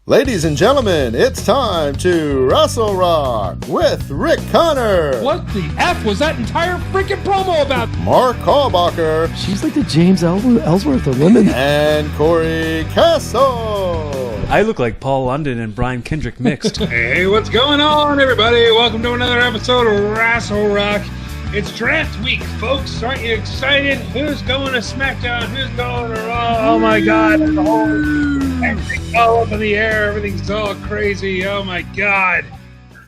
Ladies and gentlemen, it's time to Rassle Rock with Rick Connor. What the F was that entire freaking promo about? Mark Hallbacher. She's like the James Ellsworth of women. And Cory Castle. I look like Paul London and Brian Kendrick mixed. Hey, what's going on, everybody? Welcome to another episode of Rassle Rock. It's draft week, folks. Aren't you excited? Who's going to SmackDown? Who's going to Raw? Oh my God! Everything's all up in the air. Everything's all crazy. Oh my God!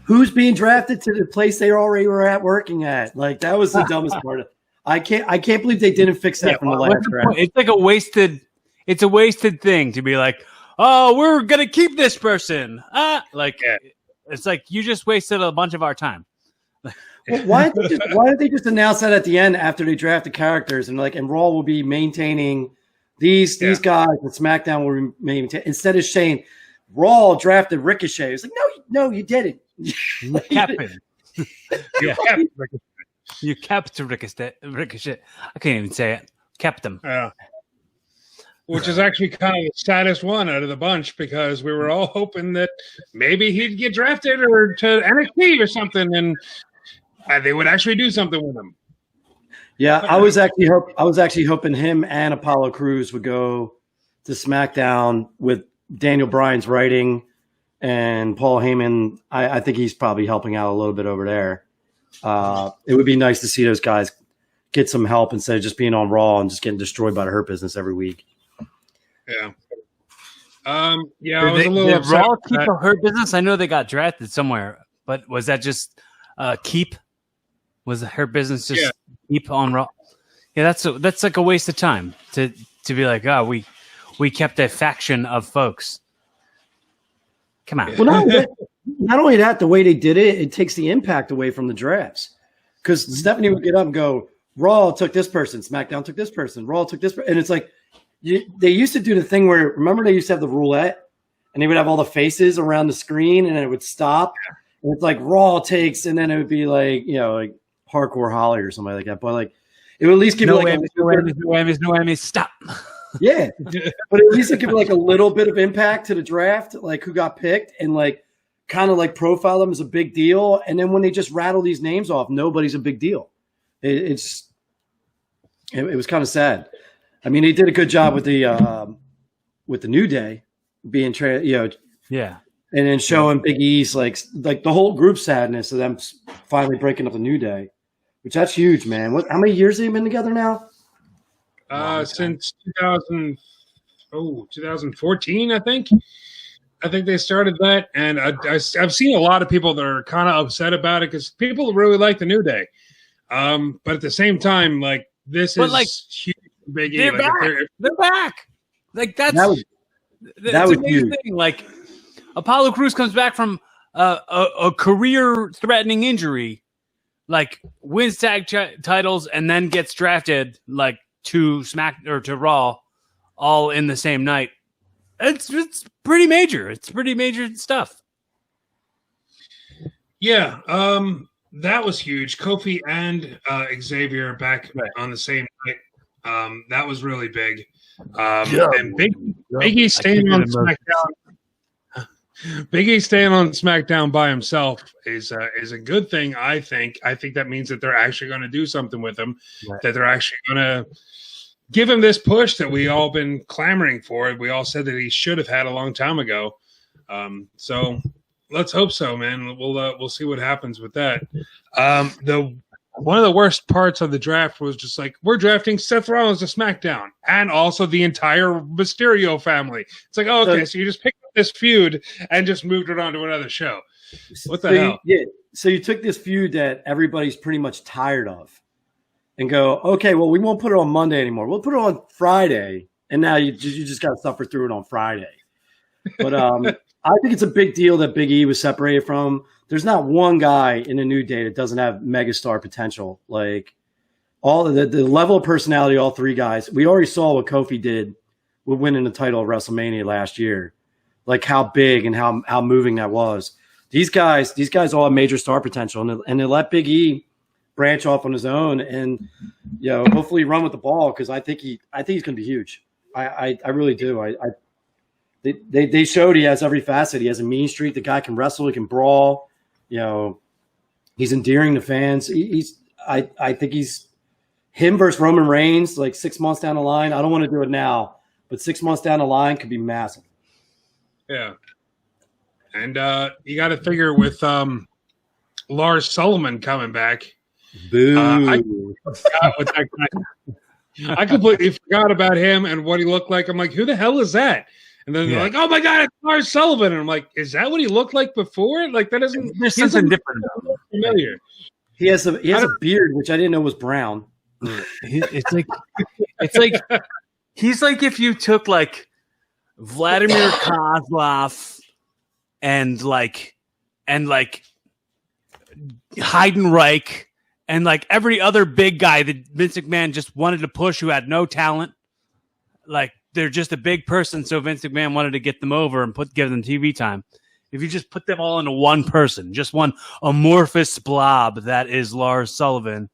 Who's being drafted to the place they already were at working at? Like that was the dumbest part. I can't believe they didn't fix that from the last draft. It's like a wasted thing to be like, oh, we're gonna keep this person. It's like you just wasted a bunch of our time. Well, why did they just announce that at the end after they drafted characters and Raw will be maintaining these guys and SmackDown will be maintaining instead of saying Raw drafted Ricochet? It's like no, you didn't. You kept him. You kept Ricochet. I can't even say it. Kept him. Yeah. Which is actually kind of the saddest one out of the bunch because we were all hoping that maybe he'd get drafted or to NXT or something and they would actually do something with him. Yeah, I was actually hoping him and Apollo Crews would go to SmackDown with Daniel Bryan's writing and Paul Heyman. I think he's probably helping out a little bit over there. It would be nice to see those guys get some help instead of just being on Raw and just getting destroyed by the Hurt Business every week. Yeah. I was a little upset. Raw keep the Hurt Business? I know they got drafted somewhere, but was that just keep? Was the Hurt Business just keep on Raw? Yeah, that's like a waste of time to be like, oh, we kept a faction of folks. Come on. Well, not only that, the way they did it, it takes the impact away from the drafts. Because Stephanie would get up and go, Raw took this person, SmackDown took this person, Raw took this person. And it's like, they used to do the thing where, remember they used to have the roulette? And they would have all the faces around the screen and then it would stop. And it's like Raw takes, and then it would be like, like Hardcore Holly or somebody like that. But like, it would at least give no you like no whammies, stop. Yeah. But at least it give like a little bit of impact to the draft, like who got picked and like kind of like profile them as a big deal. And then when they just rattle these names off, nobody's a big deal. It was kind of sad. I mean, they did a good job with the New Day being Yeah. And then showing Big E's like the whole group sadness of them finally breaking up the New Day, which that's huge, man. How many years have they been together now? Since 2014, I think. I think they started that, and I've seen a lot of people that are kind of upset about it because people really like the New Day. But at the same time, like this is huge. Big E. They're back. They're back. Like that's that was amazing thing. Like Apollo Crews comes back from a career-threatening injury, like wins tag titles, and then gets drafted like to to Raw, all in the same night. It's pretty major. It's pretty major stuff. Yeah, that was huge. Kofi and Xavier back on the same night. That was really big. And Big E staying on SmackDown. Big E staying on SmackDown by himself is a good thing. I think that means that they're actually going to do something with him. Right. That they're actually going to give him this push that we all been clamoring for. We all said that he should have had a long time ago. So let's hope so, man. We'll see what happens with that. One of the worst parts of the draft was just like, we're drafting Seth Rollins to SmackDown and also the entire Mysterio family. It's like, oh, okay, so you just picked up this feud and just moved it on to another show. What the hell? So you took this feud that everybody's pretty much tired of and go, okay, well, we won't put it on Monday anymore. We'll put it on Friday. And now you just got to suffer through it on Friday. But I think it's a big deal that Big E was separated from. There's not one guy in the New Day that doesn't have megastar potential. Like all the level of personality, all three guys. We already saw what Kofi did with winning the title at WrestleMania last year. Like how big and how moving that was. These guys all have major star potential, and they let Big E branch off on his own, and hopefully run with the ball because I think he's going to be huge. I really do. They showed he has every facet. He has a mean streak. The guy can wrestle. He can brawl. You know, he's endearing to fans. I think he's him versus Roman Reigns like 6 months down the line. I don't want to do it now, but 6 months down the line could be massive. Yeah. And you got to figure with Lars Sullivan coming back. Boo. I completely forgot about him and what he looked like. I'm like, who the hell is that? And then they're like, oh my God, it's Lars Sullivan. And I'm like, is that what he looked like before? Like that doesn't. There's something different about him. Familiar. He has a beard, which I didn't know was brown. It's like he's like if you took like Vladimir Kozlov and Heidenreich and like every other big guy that Vince McMahon just wanted to push who had no talent. Like they're just a big person, so Vince McMahon wanted to get them over and give them TV time. If you just put them all into one person, just one amorphous blob that is Lars Sullivan.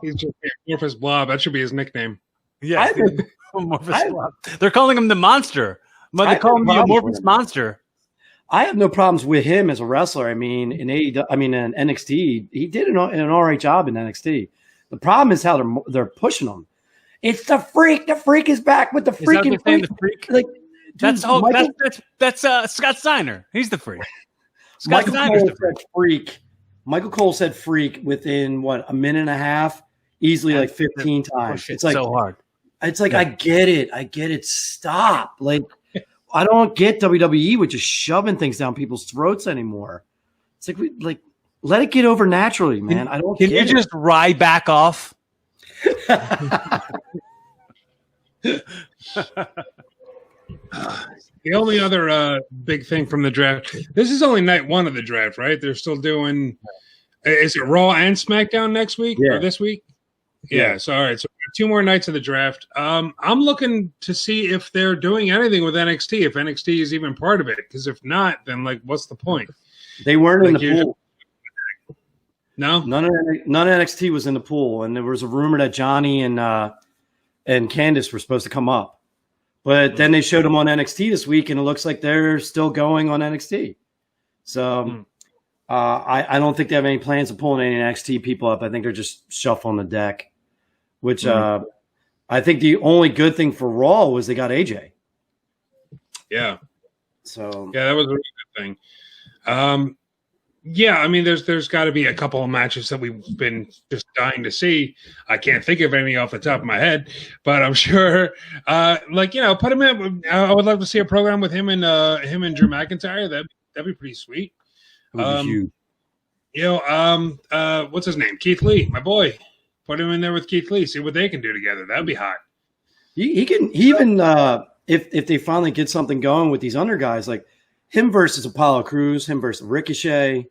He's just an amorphous blob. That should be his nickname. Yeah, amorphous blob. They're calling him the monster. They call him the amorphous monster. I have no problems with him as a wrestler. I mean, in NXT, he did an all right job in NXT. The problem is how they're pushing him. It's the freak. The freak is back with the freaking freak. The freak? Like, dude, that's Scott Steiner. He's the freak. Scott Steiner's the freak. Michael Cole said freak within a minute and a half, easily like 15 times. It's like so hard. It's like I get it. Stop. Like I don't get WWE with just shoving things down people's throats anymore. It's like let it get over naturally, man. I don't. Can you just ride back off? The only other big thing from the draft. This is only night one of the draft, right? They're still doing. Is it Raw and SmackDown next week or this week? Yeah. So all right. So 2 more nights of the draft. I'm looking to see if they're doing anything with NXT. If NXT is even part of it, because if not, then like, what's the point? They weren't in the pool. No, none of NXT was in the pool, and there was a rumor that Johnny and Candice were supposed to come up, but then they showed them on NXT this week, and it looks like they're still going on NXT. So I don't think they have any plans of pulling any NXT people up. I think they're just shuffling the deck, which I think the only good thing for Raw was they got AJ. Yeah. So yeah, that was a really good thing. Yeah, I mean, there's got to be a couple of matches that we've been just dying to see. I can't think of any off the top of my head, but I'm sure, put him in. I would love to see a program with him and Drew McIntyre. That'd be pretty sweet. Huge. What's his name? Keith Lee, my boy. Put him in there with Keith Lee. See what they can do together. That'd be hot. He can even if they finally get something going with these under guys, like him versus Apollo Crews, him versus Ricochet.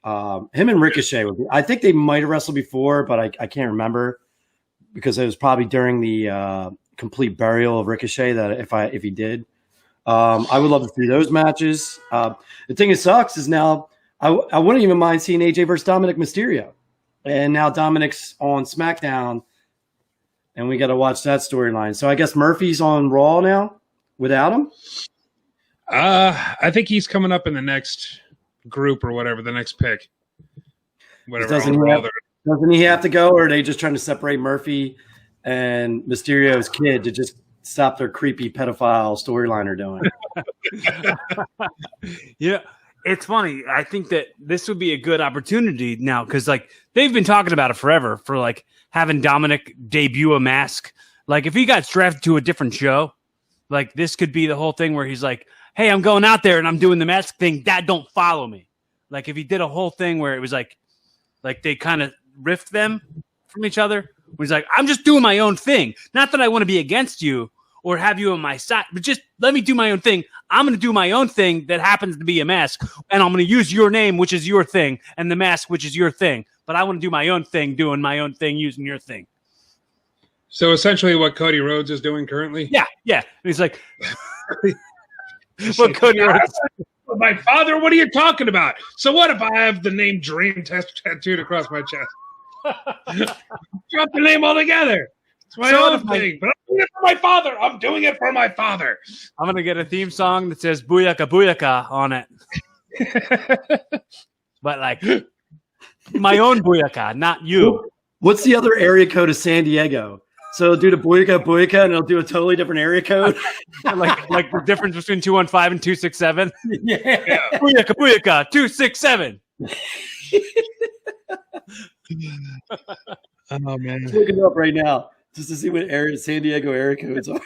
Him and Ricochet would be. I think they might have wrestled before, but I can't remember because it was probably during the complete burial of Ricochet that if he did. I would love to see those matches. The thing that sucks is now I wouldn't even mind seeing AJ versus Dominic Mysterio, and now Dominic's on SmackDown, and we got to watch that storyline. So I guess Murphy's on Raw now without him. I think he's coming up in the next group or whatever, the next pick. Whatever. Doesn't he have to go, or are they just trying to separate Murphy and Mysterio's kid to just stop their creepy pedophile storyline they're doing? Yeah, it's funny. I think that this would be a good opportunity now because, like, they've been talking about it forever for like having Dominic debut a mask. Like, if he got drafted to a different show, like this could be the whole thing where he's like, hey, I'm going out there and I'm doing the mask thing. Dad, don't follow me. Like if he did a whole thing where it was like they kind of riffed them from each other. He's like, I'm just doing my own thing. Not that I want to be against you or have you on my side, but just let me do my own thing. I'm going to do my own thing that happens to be a mask, and I'm going to use your name, which is your thing, and the mask, which is your thing. But I want to do my own thing, doing my own thing, using your thing. So essentially what Cody Rhodes is doing currently? Yeah. And he's like... What Cody Rhodes? My father, what are you talking about? So what if I have the name Dream tattooed across my chest? Drop the name altogether. It's my own thing, but I'm doing it for my father. I'm doing it for my father. I'm going to get a theme song that says Booyaka Booyaka on it. But like my own Booyaka, not you. What's the other area code of San Diego? So it'll do the Booyaka Booyaka and it'll do a totally different area code. like the difference between 215 and 267. Yeah. Booyaka Booyaka 267. Oh man. I'm looking it up right now just to see what San Diego area codes are.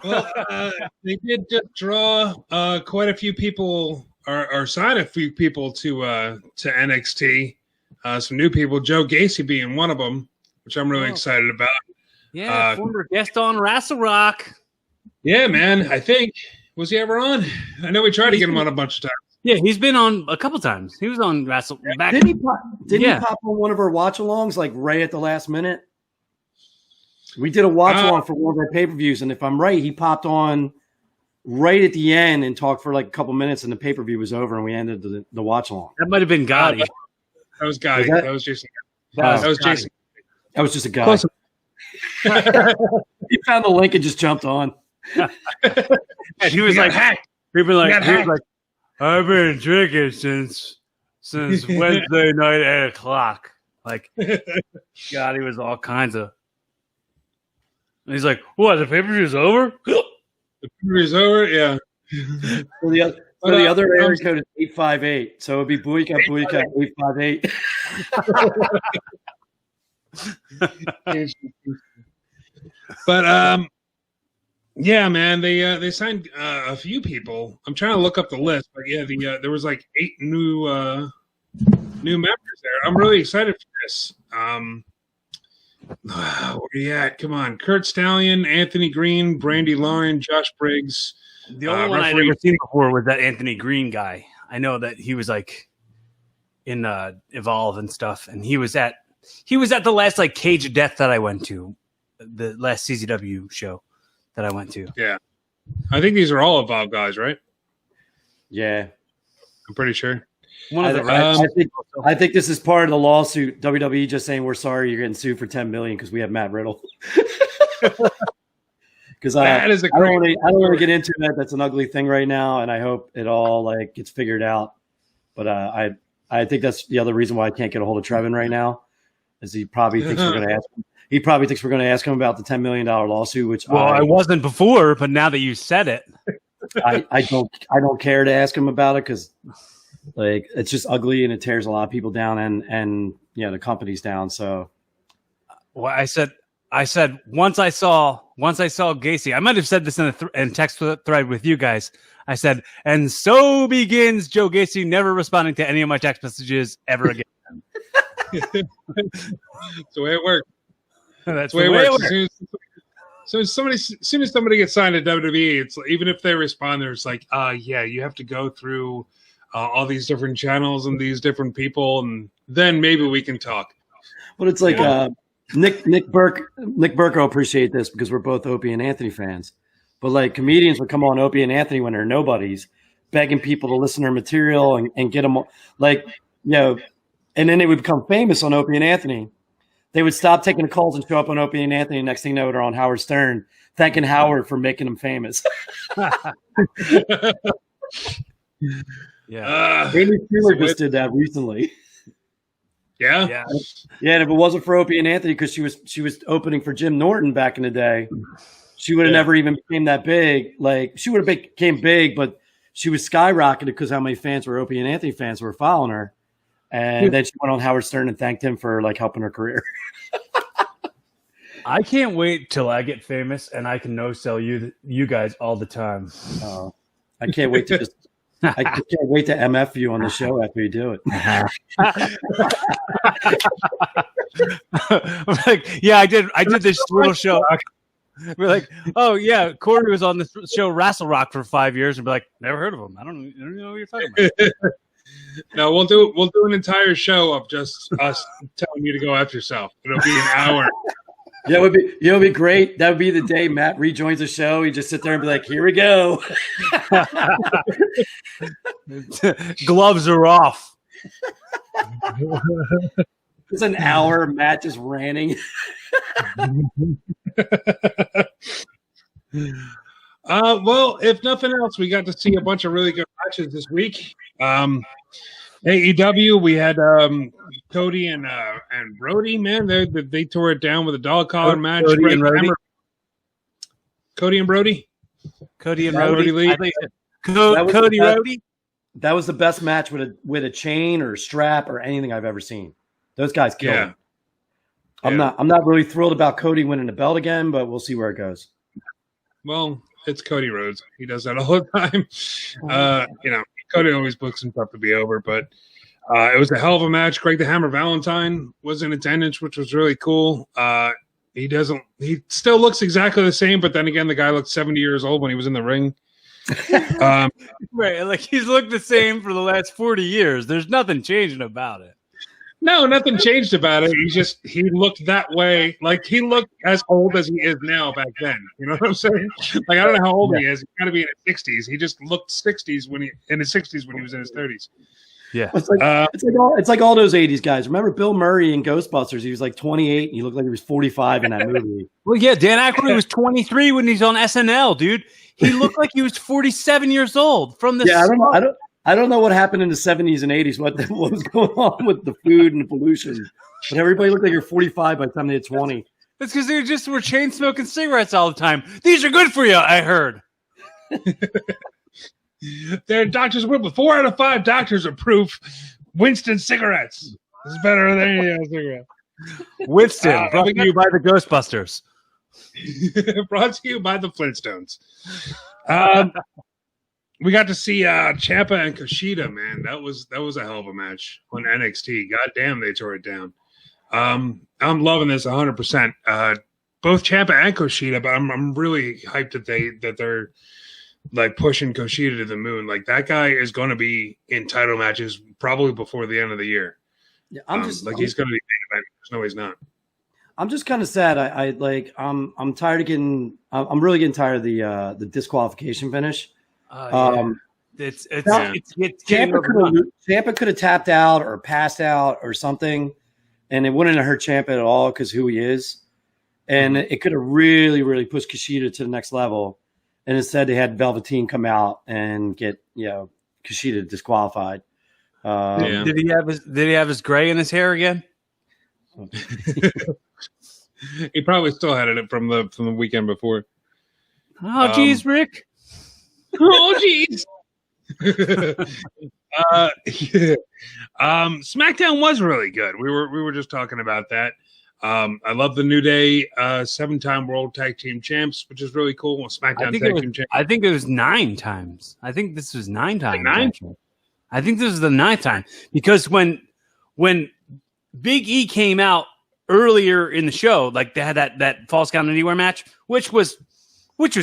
Well, they did just draw quite a few people, or sign a few people to NXT. Some new people, Joe Gacy being one of them, which I'm really excited about. Yeah, former guest on Rassle Rock. Yeah, man. I think was he ever on? I know we tried to get him on a bunch of times. Yeah, he's been on a couple times. He was on Rassle back. Didn't he pop on one of our watch-alongs like right at the last minute? We did a watch-along for one of our pay-per-views, and if I'm right, he popped on right at the end and talked for like a couple minutes, and the pay-per-view was over, and we ended the watch-along. That might have been Gotti. That was Gotti. That was Jason. That was Jason. That was just a guy. He found the link and just jumped on. And he was like, hacked. He was like, I've been drinking since Wednesday night at 8:00. Like, God, he was all kinds of. And he's like, what? The pay-per-view's over? The pay-per-view's over? Yeah. So the other area code is 858. So it'd be Booyaka 858. But yeah, man, they signed a few people. I'm trying to look up the list, but yeah, there was like 8 new members there. I'm really excited for this. Where are you at? Come on, Kurt Stallion, Anthony Green, Brandy Lauren, Josh Briggs. The only one I'd ever seen before was that Anthony Green guy. I know that he was like in Evolve and stuff, and he was at the last like Cage of Death that I went to, the last CZW show that I went to. Yeah, I think these are all Evolve guys, right? Yeah, I'm pretty sure. I think this is part of the lawsuit. WWE just saying we're sorry you're getting sued for $10 million because we have Matt Riddle. Because I don't want to get into that. That's an ugly thing right now, and I hope it all like gets figured out. But I think that's the other reason why I can't get a hold of Trevin right now, is he probably thinks we're going to ask him. He probably thinks we're going to ask him about the $10 million lawsuit. Which I wasn't before, but now that you said it, I don't care to ask him about it because like it's just ugly and it tears a lot of people down and the company's down. So, well, I said once I saw Gacy, I might have said this in text thread with you guys. I said, and so begins Joe Gacy never responding to any of my text messages ever again. That's the way it works. That's the way it works. As soon as somebody gets signed to WWE, it's like, even if they respond, there's like, yeah, you have to go through all these different channels and these different people, and then maybe we can talk. But it's like Nick Burke will appreciate this because we're both Opie and Anthony fans. But like comedians would come on Opie and Anthony when they're nobodies, begging people to listen to their material and get them like, and then they would become famous on Opie and Anthony. They would stop taking the calls and show up on Opie and Anthony. Next thing you know, they're on Howard Stern, thanking Howard for making them famous. Yeah. Amy Stewart just did that recently. Yeah. And if it wasn't for Opie and Anthony, because she was opening for Jim Norton back in the day, she would have never even became that big. Like she would have became big, but she was skyrocketed because how many fans were Opie and Anthony fans were following her. And then she went on Howard Stern and thanked him for like helping her career. I can't wait till I get famous and I can no-sell you guys all the time. I can't wait to I can't wait to MF you on the show after you do it. I'm like, yeah, I did this little show. We're like, oh yeah, Cory was on this show Rassle Rock for 5 years, and be like, never heard of him. I don't know what you're talking about. No, we'll do an entire show of just us telling you to go F yourself. It'll be an hour. Yeah, it would be great. That would be the day Matt rejoins the show. He just sit there and be like, "Here we go." Gloves are off. It's an hour Matt just ranting. Well, if nothing else, we got to see a bunch of really good matches this week. AEW, we had Cody and Brody. Man, they tore it down with a dog collar match. Cody and Brody. Cody and Brody. Cody and Brody Lee. Cody Brody. That was the best match with a chain or a strap or anything I've ever seen. Those guys killed him. I'm not really thrilled about Cody winning the belt again, but we'll see where it goes. Well, it's Cody Rhodes. He does that all the time. Cody always books himself to be over, but it was a hell of a match. Greg the Hammer Valentine was in attendance, which was really cool. He still looks exactly the same, but then again, the guy looked 70 years old when he was in the ring. Right, like he's looked the same for the last 40 years. There's nothing changing about it. No, nothing changed about it. He looked that way. Like he looked as old as he is now back then. You know what I'm saying? Like I don't know how old he is. He's got to be in his 60s. He just looked 60s when he was in his 30s. Yeah, it's like all those 80s guys. Remember Bill Murray in Ghostbusters? He was like 28 and he looked like he was 45 in that movie. Well, yeah, Dan Aykroyd was 23 when he's on SNL, dude. He looked like he was 47 years old from the I don't know what happened in the 70s and 80s, what was going on with the food and the pollution. But everybody looked like you're 45 by the time they hit 20. It's because they just were chain smoking cigarettes all the time. These are good for you, I heard. Their doctors with 4 out of 5 doctors approve Winston cigarettes. It's better than any other cigarette. Winston, brought to you by the Ghostbusters. Brought to you by the Flintstones. We got to see Ciampa and Kushida, man. That was a hell of a match on NXT. God damn, they tore it down. I'm loving this 100%. Both Ciampa and Kushida, but I'm really hyped that they're like pushing Kushida to the moon. Like that guy is going to be in title matches probably before the end of the year. Yeah, he's going to be main event. No, he's not. I'm just kind of sad. I'm tired of getting. I'm really getting tired of the disqualification finish. Ciampa could have tapped out or passed out or something, and it wouldn't have hurt Ciampa at all because who he is, and it could have really, really pushed Kushida to the next level. And instead, they had Velveteen come out and get Kushida disqualified. Did he have his gray in his hair again? He probably still had it from the weekend before. Oh, geez, Rick. Oh, geez. SmackDown was really good. We were just talking about that. I love the New Day 7-time World Tag Team Champs, which is really cool. SmackDown Tag Team Champs. I think it was 9 times. I think this was 9 times. Like 9? I think this is the 9th time because when Big E came out earlier in the show, like they had that Falls Count Anywhere match, which was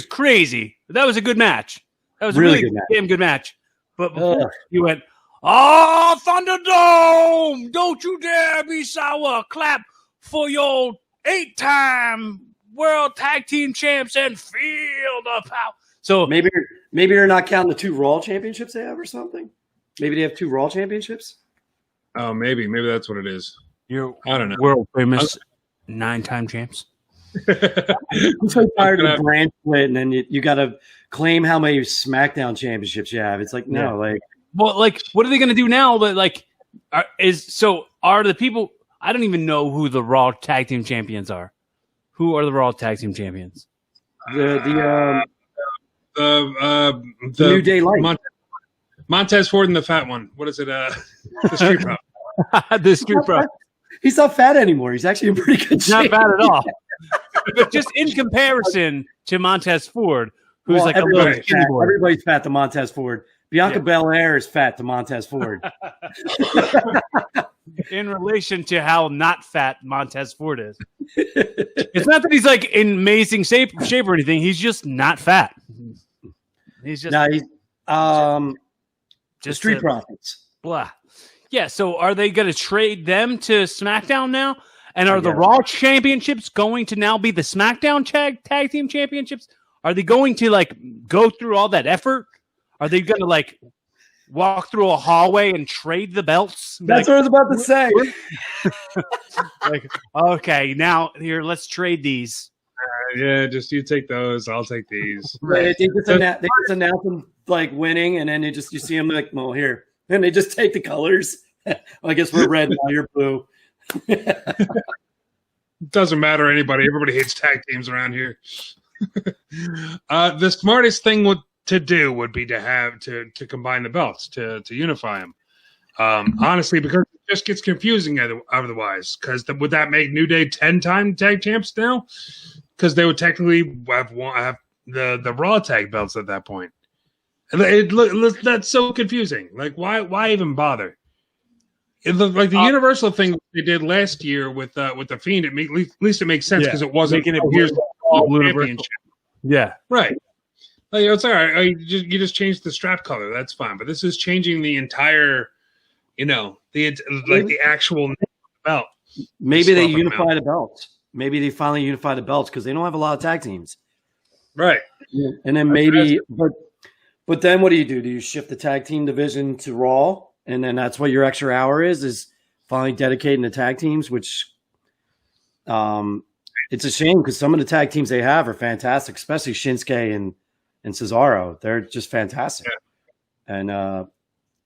crazy. That was a good match. That was really damn good match. But before you went, oh, Thunderdome! Don't you dare be sour. Clap for your 8-time World Tag Team Champs and feel the power. So maybe you're not counting the 2 Raw championships they have or something. Maybe they have 2 Raw championships. Oh, maybe that's what it is. I don't know. World famous 9-time champs. I'm so tired of the brand split, and then you got to claim how many SmackDown championships you have. It's like what are they going to do now? That are the people? I don't even know who the Raw Tag Team Champions are. Who are the Raw Tag Team Champions? The New Day Light. Montez Ford and the fat one. What is it? The Street Pro. The Street Pro. He's not fat anymore. He's actually in pretty good shape. Not fat at all. But just in comparison to Montez Ford, who's like everybody's fat to Montez Ford. Bianca Belair is fat to Montez Ford. In relation to how not fat Montez Ford is. It's not that he's like in amazing shape or anything. He's just not fat. He's just just Street Profits. Blah. Yeah, so are they going to trade them to SmackDown now? And are the Raw championships going to now be the SmackDown tag team championships? Are they going to like go through all that effort? Are they going to like walk through a hallway and trade the belts? That's what I was about to say. Like, okay, now here, let's trade these. Yeah, just you take those. I'll take these. Right. They just announce them like winning, and then you see them like, well, here, and they just take the colors. Well, I guess we're red now. You're blue. Doesn't matter anybody. Everybody hates tag teams around here. The smartest thing to do would be to have to combine the belts to unify them. Honestly, because it just gets confusing otherwise. Because would that make New Day 10-time tag champs now? Because they would technically have the Raw tag belts at that point. And that's so confusing. Like, why even bother? It looked like the Universal thing they did last year with the Fiend. At least it makes sense because it wasn't making it here's the championship. Yeah, right. Like, it's all right. You just changed the strap color. That's fine. But this is changing the entire, the actual belt. Maybe they unify the belts. Maybe they finally unify the belts because they don't have a lot of tag teams. Right. Yeah. And then maybe, but then what do? Do you shift the tag team division to Raw? And then that's what your extra hour is finally dedicating the tag teams, which it's a shame because some of the tag teams they have are fantastic, especially Shinsuke and Cesaro. They're just fantastic. Yeah. And,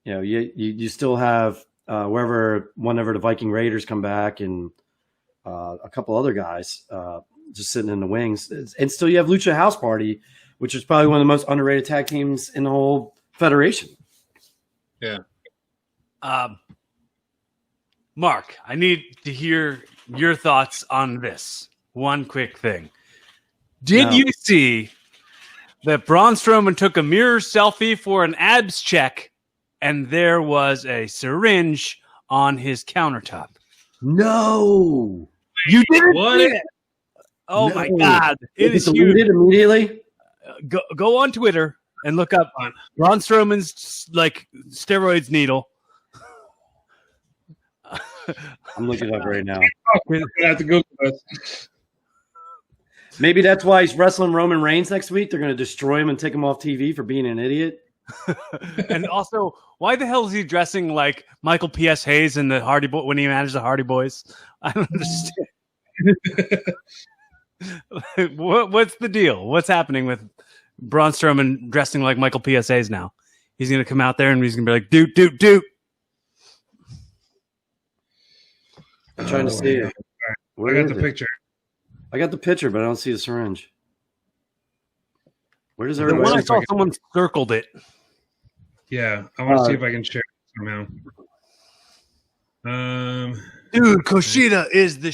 you still have whenever the Viking Raiders come back and a couple other guys just sitting in the wings. And still you have Lucha House Party, which is probably one of the most underrated tag teams in the whole federation. Yeah. Mark, I need to hear your thoughts on this. One quick thing. Did you see that Braun Stroman took a mirror selfie for an abs check and there was a syringe on his countertop? No. You didn't what? See it? Oh, no. My God. It is huge. Immediately? Go on Twitter and look up Braun Strowman's steroids needle. I'm looking it up right now. We're gonna have to Google this. Maybe that's why he's wrestling Roman Reigns next week. They're going to destroy him and take him off TV for being an idiot. And also, why the hell is he dressing like Michael P.S. Hayes in the Hardy Boy when he managed the Hardy Boys? I don't understand. What's the deal? What's happening with Braun Strowman dressing like Michael P.S. Hayes now? He's going to come out there and he's going to be like, doot. I'm trying to see it. I got the picture. I got the picture, but I don't see the syringe. Where does everybody? The one I saw someone circled it. Yeah, I want to see if I can share it somehow. Dude, Kushida is the.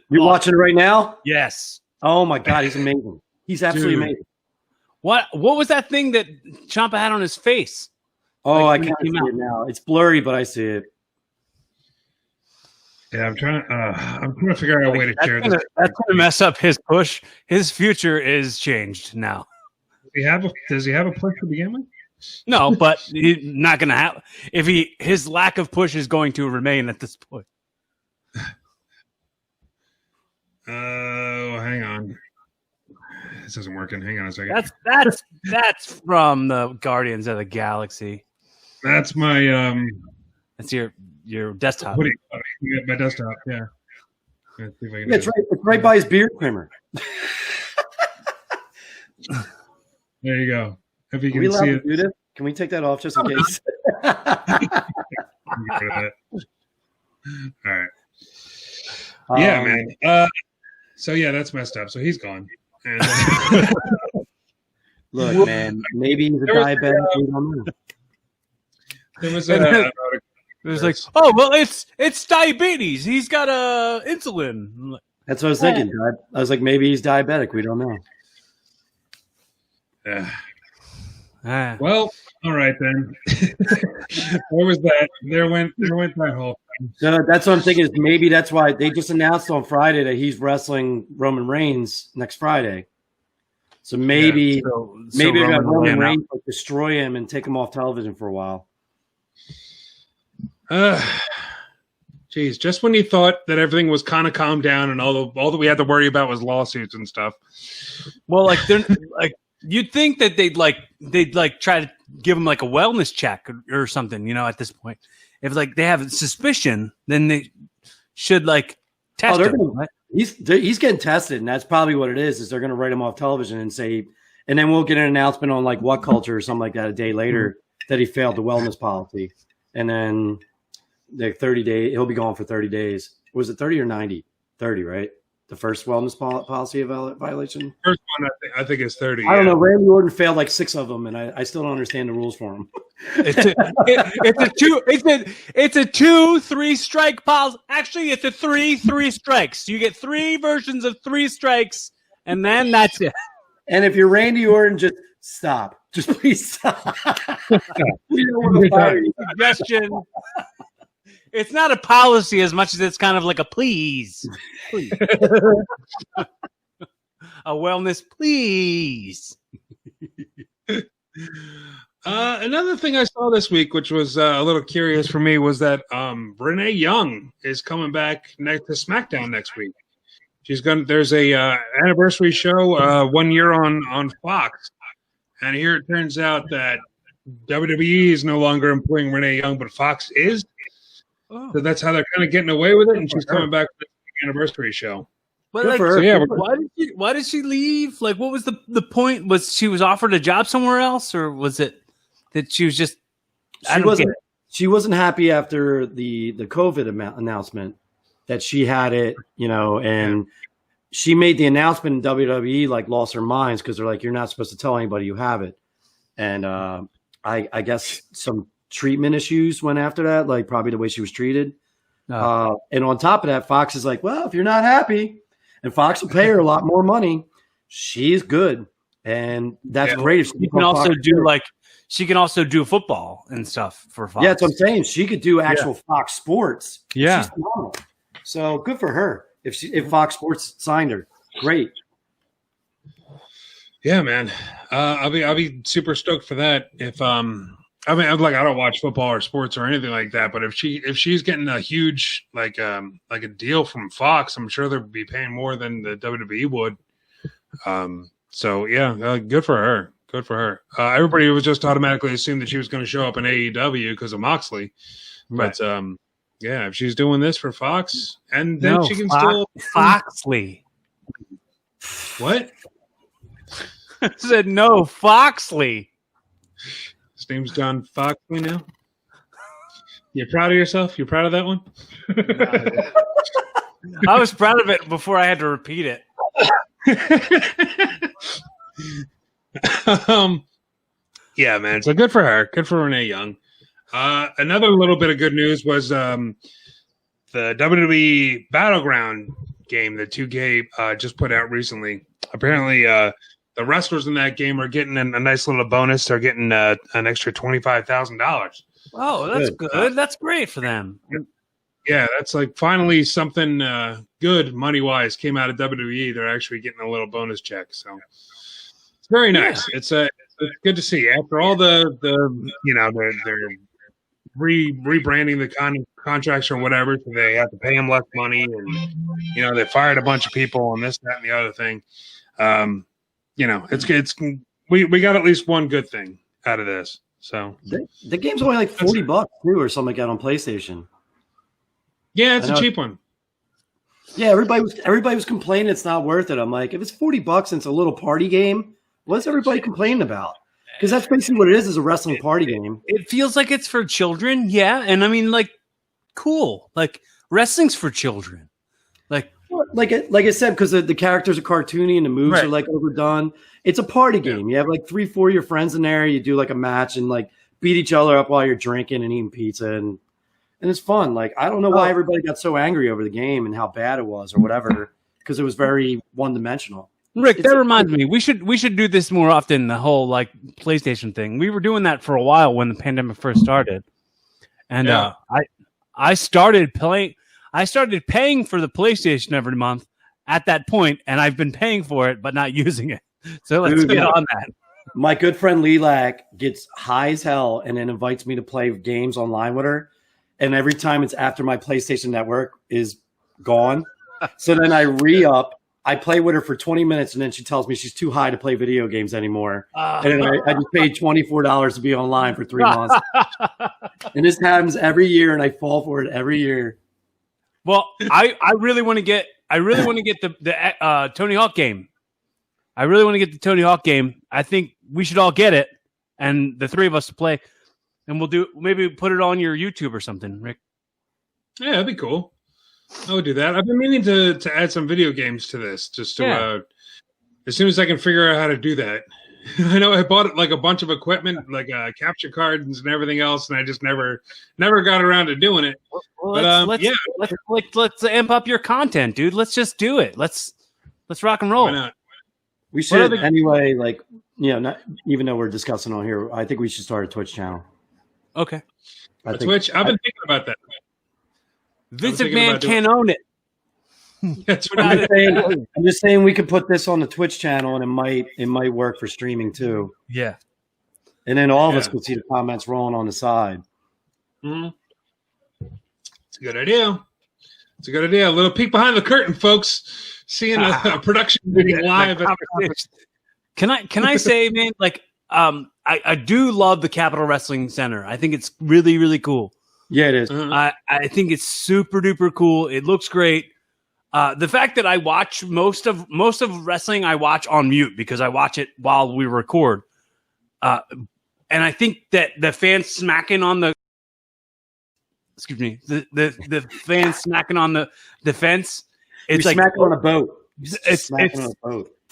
You're watching it right now? Yes. Oh my God, he's amazing. He's absolutely amazing. What was that thing that Ciampa had on his face? Oh, I can't see it now. It's blurry, but I see it. Yeah, I'm trying to figure out a way to share this. That's going to mess up his push. His future is changed now. Does he have a push to begin with? No, but he's not going to have. His lack of push is going to remain at this point. Oh, hang on. This isn't working. Hang on a second. That's from the Guardians of the Galaxy. That's my That's your desktop. My desktop, yeah. It's right by his beard trimmer. There you go. If you can see it. Do this? Can we take that off just in case? All right. Yeah, man. So yeah, that's messed up. So he's gone. And, look, man, maybe he's a diabetic. We don't know. There was it was like, oh well, it's diabetes. He's got insulin. That's what I was thinking. I was like, maybe he's diabetic. We don't know. Well, all right then. Where was that? There went that whole thing. So that's what I'm thinking. Is maybe that's why they just announced on Friday that he's wrestling Roman Reigns next Friday. So maybe maybe Roman Reigns will destroy him and take him off television for a while. Geez, just when you thought that everything was kind of calmed down and all that we had to worry about was lawsuits and stuff. Well, You'd think that they'd try to give him like a wellness check or something, at this point. If like they have a suspicion, then they should like test him. Right? He's getting tested, and that's probably what it is they're going to write him off television and say, and then we'll get an announcement on like What Culture or something like that a day later that he failed the wellness policy. And then the 30 days, he'll be gone for 30 days. Was it 30 or 90? 30, right? The first wellness policy violation? First one, I think is 30. I don't know. Randy Orton failed like 6 of them, and I still don't understand the rules for him. It's a 2-3 strike policy. Actually, it's a 3 strikes. You get 3 versions of 3 strikes, and then that's it. And if you're Randy Orton, just stop. Just please stop. We don't want to fire you. Suggestion. It's not a policy as much as it's kind of like a please. A wellness please. Another thing I saw this week, which was a little curious for me, was that Renee Young is coming back to SmackDown next week. There's a anniversary show 1 year on Fox, and here it turns out that WWE is no longer employing Renee Young, but Fox is. So that's how they're kind of getting away with it, and she's coming back for the anniversary show. But like, so yeah, why did she leave? Like, what was the point? Was she was offered a job somewhere else, or was it that she was just? She wasn't happy after the COVID announcement that she had it, and she made the announcement in WWE, like lost her minds because they're like, you're not supposed to tell anybody you have it, and I guess some treatment issues went after that, like probably the way she was treated. And on top of that, Fox is like, well, if you're not happy, and Fox will pay her a lot more money, she's good. And that's great. If she can also do football and stuff for Fox. Yeah, that's what I'm saying. She could do actual Fox Sports. Yeah. She's phenomenal. So good for her. If Fox Sports signed her, great. Yeah, man. I'll be super stoked for that. If I don't watch football or sports or anything like that, but if she's getting a huge like a deal from Fox, I'm sure they'll be paying more than the WWE would. So yeah, good for her. Good for her. Everybody was just automatically assumed that she was going to show up in AEW because of Moxley, but yeah, if she's doing this for Fox, and then she can still Foxley. What? I said no, Foxley. His name's John Foxley now. You proud of yourself? You proud of that one? I was proud of it before I had to repeat it. Yeah, man. So good for her. Good for Renee Young. Another little bit of good news was the WWE Battleground game that 2K just put out recently. Apparently, the wrestlers in that game are getting a nice little bonus. They're getting an extra $25,000. Oh, that's good. That's great for them. Yeah, that's like finally something good money-wise came out of WWE. They're actually getting a little bonus check. So it's very nice. Yeah. It's good to see. After all they're rebranding the contracts or whatever, so they have to pay them less money, and they fired a bunch of people and this, that, and the other thing. It's we got at least one good thing out of this. So the game's only like $40 too, or something like that on PlayStation. Yeah, it's a cheap one. Yeah, everybody was complaining it's not worth it. I'm like, if it's $40 and it's a little party game, what's everybody complaining about? Because that's basically what it is a wrestling party game. It feels like it's for children, yeah. And I mean, like, cool. Like, wrestling's for children. Like I said, because the characters are cartoony and the moves are like overdone. It's a party game. You have like 3-4 of your friends in there. You do like a match and like beat each other up while you're drinking and eating pizza and it's fun. Like, I don't know why everybody got so angry over the game and how bad it was or whatever, because it was very one-dimensional. Rick, that reminds me. We should do this more often, the whole like PlayStation thing. We were doing that for a while when the pandemic first started. And I started paying for the PlayStation every month at that point, and I've been paying for it but not using it. So let's get on that. My good friend Lilac gets high as hell and then invites me to play games online with her. And every time it's after my PlayStation Network is gone. So then I re-up I play with her for 20 minutes, and then she tells me she's too high to play video games anymore. And then I just paid $24 to be online for 3 months. And this happens every year, and I fall for it every year. Well, I really want to get the Tony Hawk game. I really want to get the Tony Hawk game. I think we should all get it, and the three of us to play, and maybe put it on your YouTube or something, Rick. Yeah, that'd be cool. I would do that. I've been meaning to add some video games to this, just to as soon as I can figure out how to do that. I know I bought like a bunch of equipment, like capture cards and everything else, and I just never got around to doing it. Well, let's amp up your content, dude. Let's just do it. Let's rock and roll. Why not? We should anyway. Like not even though we're discussing on here, I think we should start a Twitch channel. Okay, Twitch. I've been thinking about that. Vince McMahon can't own it. That's what I'm just saying we could put this on the Twitch channel, and it might work for streaming too. Yeah, and then all of us could see the comments rolling on the side. Mm-hmm. It's a good idea. It's a good idea. A little peek behind the curtain, folks. Seeing a production meeting live. Can I say, man? Like, I do love the Capitol Wrestling Center. I think it's really, really cool. Yeah, it is. I think it's super duper cool. It looks great. The fact that I watch most of wrestling, I watch on mute because I watch it while we record. And I think that the fans smacking on the fans smacking on the fence. It's like smacking on a boat.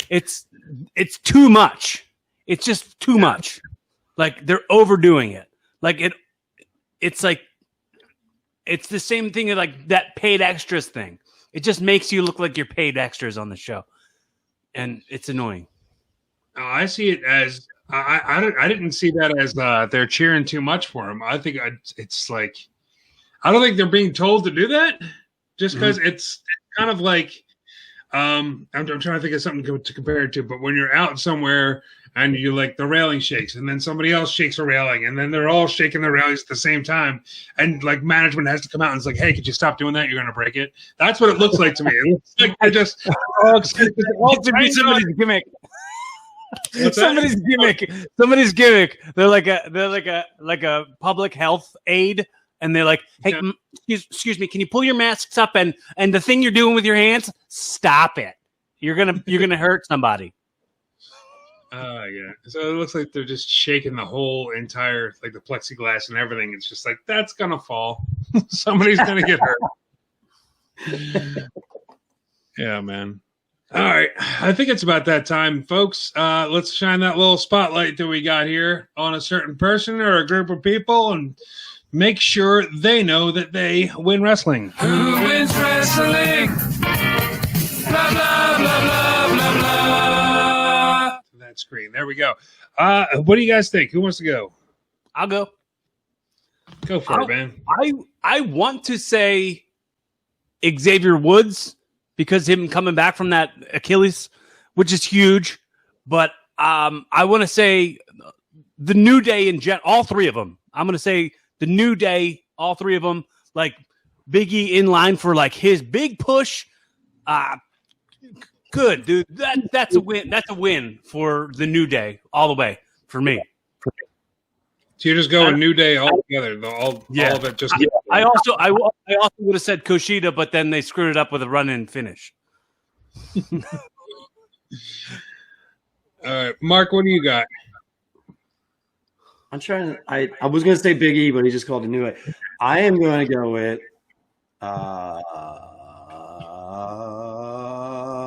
It's too much. It's just too much. Like they're overdoing it. Like it's like it's the same thing as like that paid extras thing. It just makes you look like you're paid extras on the show, and it's annoying. I see it as I didn't see that as they're cheering too much for him. I think it's like I don't think they're being told to do that just because it's kind of like I'm trying to think of something to compare it to. But when you're out somewhere and you like the railing shakes, and then somebody else shakes a railing, and then they're all shaking the railings at the same time, and like management has to come out and it's like, "Hey, could you stop doing that? You're going to break it." That's what it looks like to me. It looks like they're just somebody's gimmick. Somebody's gimmick. They're like a public health aide, and they're like, "Hey, excuse me, can you pull your masks up and the thing you're doing with your hands, stop it. You're gonna hurt somebody." Yeah. So it looks like they're just shaking the whole entire, like the plexiglass and everything. It's just like, that's going to fall. Somebody's going to get hurt. Yeah, man. All right. I think it's about that time, folks. Let's shine that little spotlight that we got here on a certain person or a group of people and make sure they know that they win wrestling. Who wins wrestling? Blah, blah, blah, blah, blah, blah. That screen. There we go. What do you guys think? Who wants to go? I'll go. Go for it, man. I want to say Xavier Woods because him coming back from that Achilles, which is huge. But I want to say the New Day in all three of them. I'm going to say the New Day, all three of them, like Big E in line for like his big push. Good, dude. That's a win. That's a win for the New Day all the way for me. So you're just going New Day all together. All of it. Just. I also would have said Kushida, but then they screwed it up with a run-in finish. All right, Mark. What do you got? I'm trying. I was going to say Big E, but he just called it New Day. I am going to go with.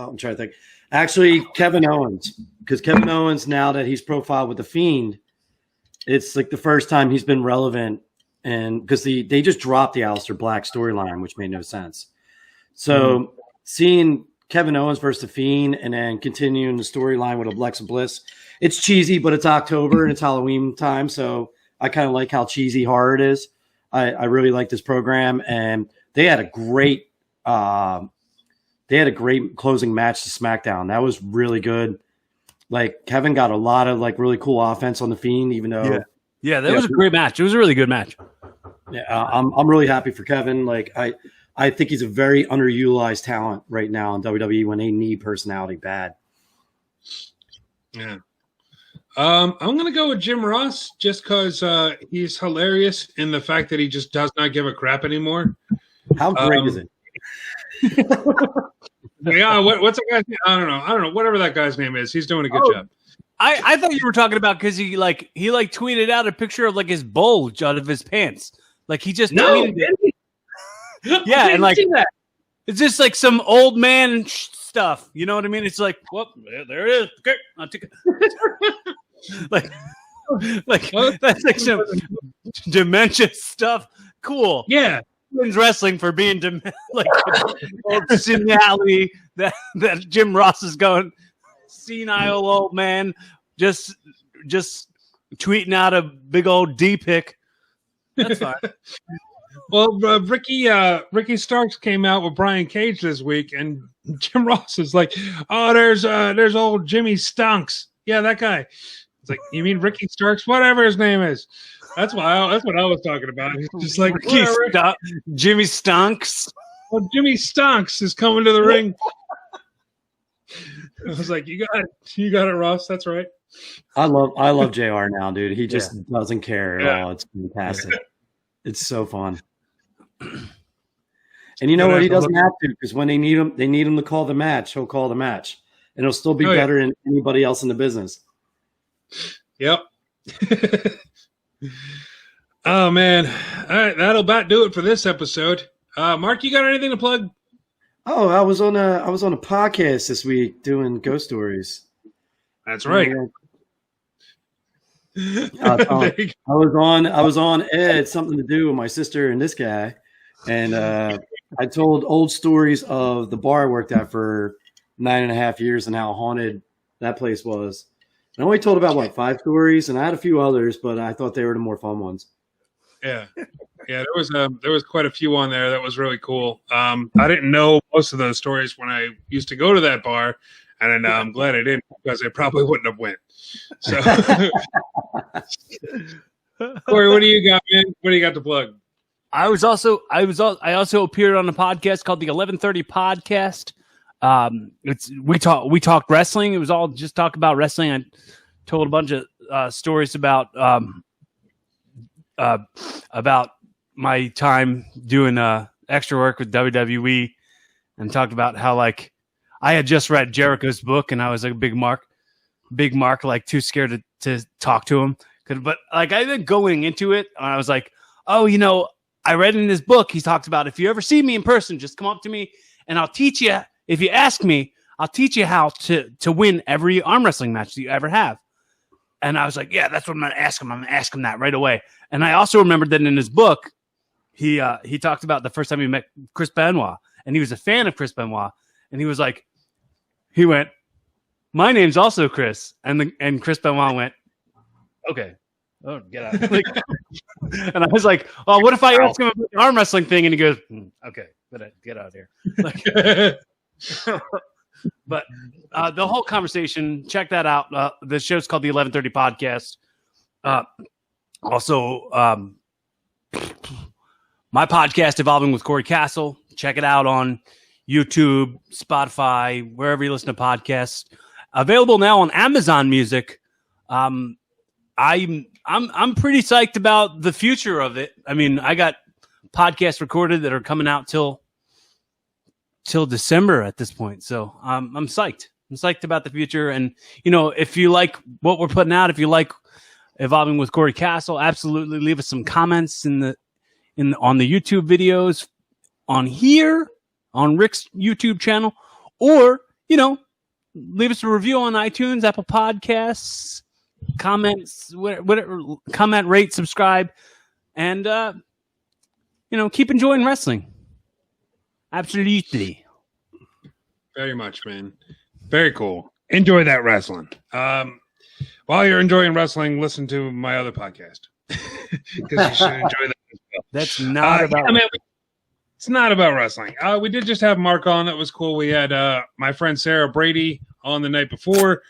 I'm trying to think. Actually, Kevin Owens, because Kevin Owens, now that he's profiled with the Fiend, it's like the first time he's been relevant, and because they just dropped the Aleister Black storyline, which made no sense. So seeing Kevin Owens versus the Fiend, and then continuing the storyline with Alexa Bliss, it's cheesy, but it's October and it's Halloween time, so I kind of like how cheesy horror it is. I really like this program, and they had a great. They had a great closing match to SmackDown. That was really good. Like Kevin got a lot of like really cool offense on the Fiend, even though that was a great match. It was a really good match. Yeah, I'm really happy for Kevin. Like I think he's a very underutilized talent right now in WWE when they need personality bad. Yeah. I'm going to go with Jim Ross just because he's hilarious in the fact that he just does not give a crap anymore. How great is it? Yeah, what's that guy's name? I don't know. Whatever that guy's name is, he's doing a good job. I thought you were talking about because he tweeted out a picture of like his bulge out of his pants. Like he just tweeted it. Yeah, and like it's just like some old man stuff. You know what I mean? It's like, well, there it is. Okay, I'll take it. like that's like some dementia stuff. Cool. Yeah. Women's wrestling for being like old senility that Jim Ross is going senile old man just tweeting out a big old D pic. That's fine. Well, Ricky Starks came out with Brian Cage this week, and Jim Ross is like, "Oh, there's old Jimmy Stunks. Yeah, that guy." It's like, you mean Ricky Starks? Whatever his name is. That's what I was talking about. He's just like Jimmy Stunks. Well, Jimmy Stunks is coming to the ring. I was like, you got it, Ross. That's right. I love JR now, dude. He just doesn't care at all. It's fantastic. It's so fun. And you know what? He doesn't have to, because when they need him to call the match, he'll call the match. And it'll still be better than anybody else in the business. Yep. Oh man. All right, that'll about do it for this episode. Mark, you got anything to plug? Oh, I was on a podcast this week doing ghost stories. That's right. I was on Ed, something to do with my sister and this guy, and I told old stories of the bar I worked at for 9.5 years and how haunted that place was. I only told about 5 stories, and I had a few others, but I thought they were the more fun ones. Yeah, there was quite a few on there that was really cool. I didn't know most of those stories when I used to go to that bar, and I'm glad I didn't, because I probably wouldn't have went. So, Cory, what do you got, man? What do you got to plug? I also appeared on a podcast called the 1130 Podcast. We talked wrestling. It was all just talk about wrestling. I told a bunch of stories about my time doing extra work with WWE, and talked about how like I had just read Jericho's book, and I was like a big mark, like too scared to talk to him. But like I think going into it, I was like, oh, I read in his book, he talked about if you ever see me in person, just come up to me and I'll teach you. If you ask me, I'll teach you how to win every arm wrestling match that you ever have. And I was like, yeah, that's what I'm going to ask him. I'm going to ask him that right away. And I also remembered that in his book, he talked about the first time he met Chris Benoit, and he was a fan of Chris Benoit. And he was like, he went, my name's also Chris. And Chris Benoit went, okay. Oh, get out. And I was like, oh, what if I ask him about the arm wrestling thing? And he goes, okay, get out of here. But the whole conversation, check that out. The show's called the 1130 Podcast. Also, my podcast, Evolving with Cory Castle. Check it out on YouTube, Spotify, wherever you listen to podcasts. Available now on Amazon Music. I'm pretty psyched about the future of it. I mean, I got podcasts recorded that are coming out till December at this point. So I'm psyched. I'm psyched about the future. And, if you like what we're putting out, if you like Evolving with Cory Castle, absolutely leave us some comments on the YouTube videos on here, on Rick's YouTube channel, or, leave us a review on iTunes, Apple Podcasts, comments, whatever, comment, rate, subscribe, and, keep enjoying wrestling. Absolutely. Very much, man. Very cool. Enjoy that wrestling. While you're enjoying wrestling, listen to my other podcast, because you should enjoy that as well. That's not about. It's not about wrestling. We did just have Mark on. That was cool. We had my friend Sarah Brady on the night before.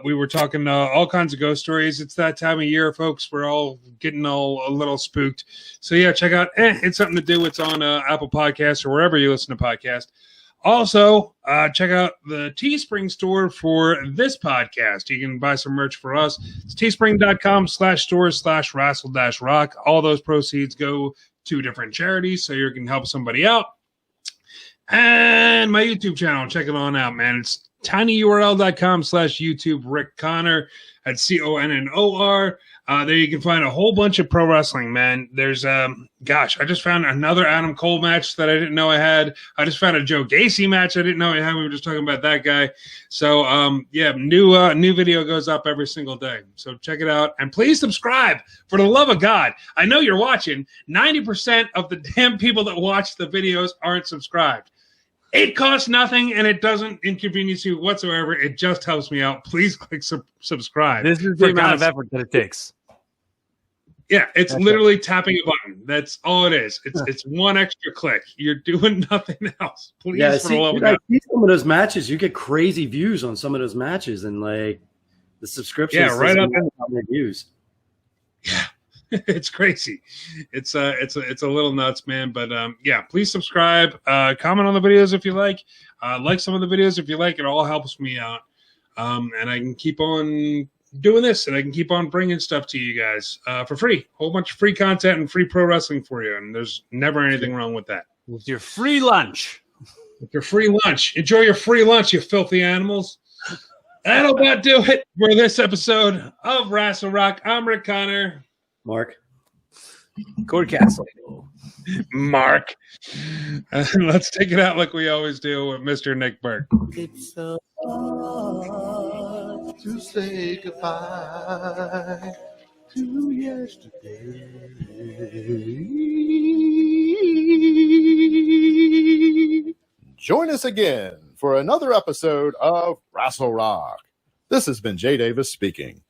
We were talking all kinds of ghost stories. It's that time of year, folks. We're all getting a little spooked. So, yeah, check out It's Something to Do. It's on Apple Podcasts or wherever you listen to podcasts. Also, check out the Teespring store for this podcast. You can buy some merch for us. It's teespring.com/store/Rassle-Rock. All those proceeds go to different charities, so you can help somebody out. And my YouTube channel, check it on out, man. It's tinyurl.com/YouTube Rick Connor at CONNOR. There you can find a whole bunch of pro wrestling, man. There's, I just found another Adam Cole match that I didn't know I had. I just found a Joe Gacy match I didn't know I had. We were just talking about that guy. So, new video goes up every single day. So check it out. And please subscribe, for the love of God. I know you're watching. 90% of the damn people that watch the videos aren't subscribed. It costs nothing, and it doesn't inconvenience you whatsoever. It just helps me out. Please click subscribe. This is the amount of effort that it takes. Yeah, it's literally tapping a button. That's all it is. It's one extra click. You're doing nothing else. Please, for the love of God. I see some of those matches. You get crazy views on some of those matches, and like the subscriptions. Yeah, right up in their views. Yeah. It's crazy. It's a little nuts, man. But please subscribe. Comment on the videos if you like. Like some of the videos if you like. It all helps me out. And I can keep on doing this, and I can keep on bringing stuff to you guys for free. A whole bunch of free content and free pro wrestling for you. And there's never anything wrong with that. With your free lunch. With your free lunch. Enjoy your free lunch, you filthy animals. That'll about do it for this episode of Rassle Rock. I'm Rick Connor. Mark. Cory Castle. Mark. Let's take it out like we always do with Mr. Nick Burke. It's so hard to say goodbye to yesterday. Join us again for another episode of Rassle Rock. This has been Jay Davis speaking.